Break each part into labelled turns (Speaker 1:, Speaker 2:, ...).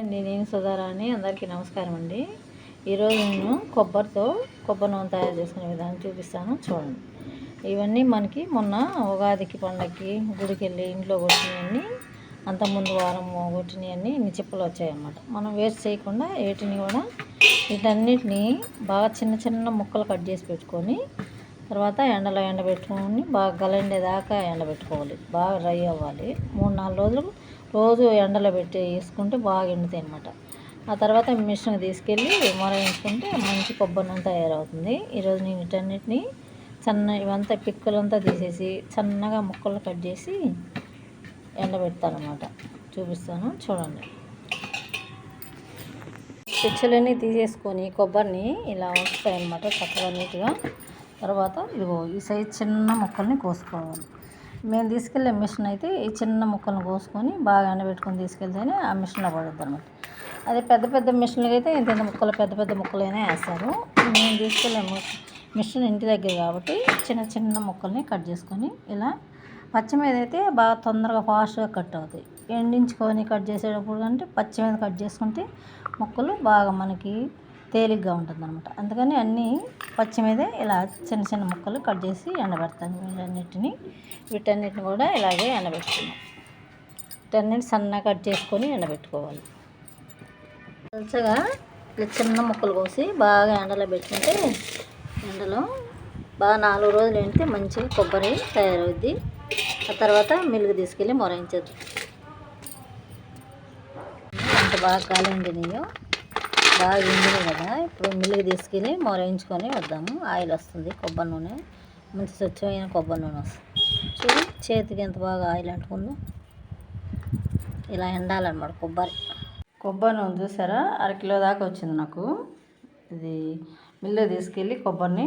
Speaker 1: అండి, నేను సుధారాణి. అందరికీ నమస్కారం అండి. ఈరోజు నేను కొబ్బరి నూనె తయారు చేసుకునే విధానం చూపిస్తాను, చూడండి. ఇవన్నీ మనకి మొన్న ఉగాదికి పండగకి గుడికి వెళ్ళి ఇంట్లో కొట్టినవన్నీ, అంతకుముందు వారం కొట్టినవన్నీ ఇన్ని చిప్పలు వచ్చాయన్నమాట. మనం వేస్ట్ చేయకుండా వీటన్నిటిని బాగా చిన్న చిన్న ముక్కలు కట్ చేసి పెట్టుకొని, తర్వాత ఎండలో ఎండబెట్టుకొని బాగా గలండేదాకా ఎండబెట్టుకోవాలి. బాగా డ్రై అవ్వాలి. 3-4 రోజులు రోజు ఎండలో పెట్టి వేసుకుంటే బాగా ఎండుతాయి అన్నమాట. ఆ తర్వాత మిషన్కి తీసుకెళ్ళి మరగించుకుంటే మంచి కొబ్బరి నూనె తయారవుతుంది. ఈరోజు నేను వీటన్నిటిని ఇవంతా పిక్కలంతా తీసేసి సన్నగా ముక్కలు కట్ చేసి ఎండబెడతాను అన్నమాట. చూపిస్తాను, చూడండి. పిచ్చలన్నీ తీసేసుకొని కొబ్బరిని ఇలా వస్తాయి అన్నమాట, చక్కగా నీట్గా. తర్వాత ఇదిగో ఈ సైజు చిన్న ముక్కల్ని కోసుకోవాలి. మేము తీసుకెళ్ళే మిషన్ అయితే ఈ చిన్న ముక్కలను కోసుకొని బాగా ఎండబెట్టుకొని తీసుకెళ్తేనే ఆ మిషన్లో పడుద్ది అనమాట. అదే పెద్ద పెద్ద మిషన్లకి అయితే ఇంత ముక్కలు పెద్ద పెద్ద ముక్కలైనా వేస్తారు. మేము తీసుకెళ్ళే మిషన్ ఇంటి దగ్గర కాబట్టి చిన్న చిన్న ముక్కల్ని కట్ చేసుకొని, ఇలా పచ్చి మీద అయితే బాగా తొందరగా ఫాస్ట్గా కట్ అవుతాయి. ఎండించుకొని కట్ చేసేటప్పుడు కంటే పచ్చి మీద కట్ చేసుకుంటే ముక్కలు బాగా మనకి తేలిగ్గా ఉంటుంది అనమాట. అందుకని అన్నీ పచ్చి మీదే ఇలా చిన్న చిన్న ముక్కలు కట్ చేసి ఎండబెడతాను. వీటన్నిటిని కూడా ఇలాగే ఎండబెట్టుకున్నాం. వీటన్నిటి సన్నగా కట్ చేసుకొని ఎండబెట్టుకోవాలి. పలుచగా ఇలా చిన్న ముక్కలు కోసి బాగా ఎండలో పెట్టుకుంటే ఎండలో బాగా 4 రోజులు ఎండితే మంచిగా కొబ్బరి తయారవుద్ది. ఆ తర్వాత మిల్లుకి తీసుకెళ్ళి మొరాయించదు. ఎంత బాగా కాలండినాయో, బాగా ఎండినాయి కదా. ఇప్పుడు మిల్లుకి తీసుకెళ్ళి మొరాయించుకొని వద్దాము. ఆయిల్ వస్తుంది, కొబ్బరి నూనె, మంచి స్వచ్ఛమైన కొబ్బరి నూనె వస్తుంది. చూసి చేతికి ఎంత బాగా ఆయిల్ అంటుకుందో. ఇలా ఎండాలన్నమాట కొబ్బరి నూనె. చూసారా, 1/2 కిలో దాకా వచ్చింది నాకు. ఇది మిల్లుకి తీసుకెళ్ళి కొబ్బరిని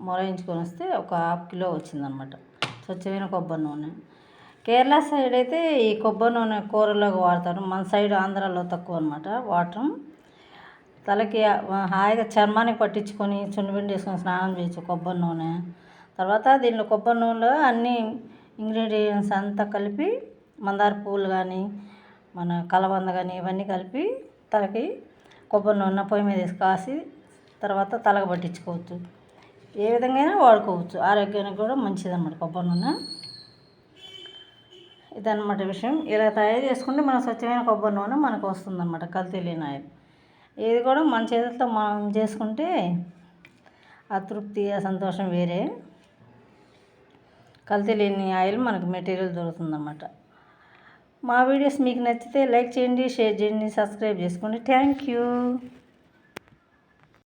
Speaker 1: మొరాయించుకొని వస్తే ఒక 1/2 కిలో వచ్చిందనమాట స్వచ్ఛమైన కొబ్బరి నూనె. కేరళ సైడ్ అయితే ఈ కొబ్బరి నూనె కూరలోకి వాడతారు. మన సైడ్ ఆంధ్రాలో తక్కువ అనమాట వాడటం. తలకి హాయిగా చర్మానికి పట్టించుకొని చున్నిపిండి వేసుకొని స్నానం చేయొచ్చు కొబ్బరి నూనె. తర్వాత దీనిలో కొబ్బరి నూనెలో అన్ని ఇంగ్రీడియంట్స్ అంతా కలిపి, మందార పువ్వులు కానీ మన కలబంద కానీ ఇవన్నీ కలిపి తలకి కొబ్బరి నూనె పొయ్యి మీద వేసి కాసి తర్వాత తలకు పట్టించుకోవచ్చు. ఏ విధంగా అయినా వాడుకోవచ్చు. ఆరోగ్యానికి కూడా మంచిదన్నమాట కొబ్బరి నూనె. ఇదన్నమాట విషయం. ఇలా తయారు చేసుకుంటే మన స్వచ్ఛమైన కొబ్బరి నూనె మనకు వస్తుందన్నమాట, కల్తీ లేని ఆయిల్. ఇది కూడా మన చేతులతో మనం చేసుకుంటే ఆ తృప్తి, ఆ సంతోషం వేరే. కల్తీ లేని ఆయిల్ మనకు మెటీరియల్ దొరుకుతుందన్నమాట. మా వీడియోస్ మీకు నచ్చితే లైక్ చేయండి, షేర్ చేయండి, సబ్స్క్రైబ్ చేసుకోండి. Thank you.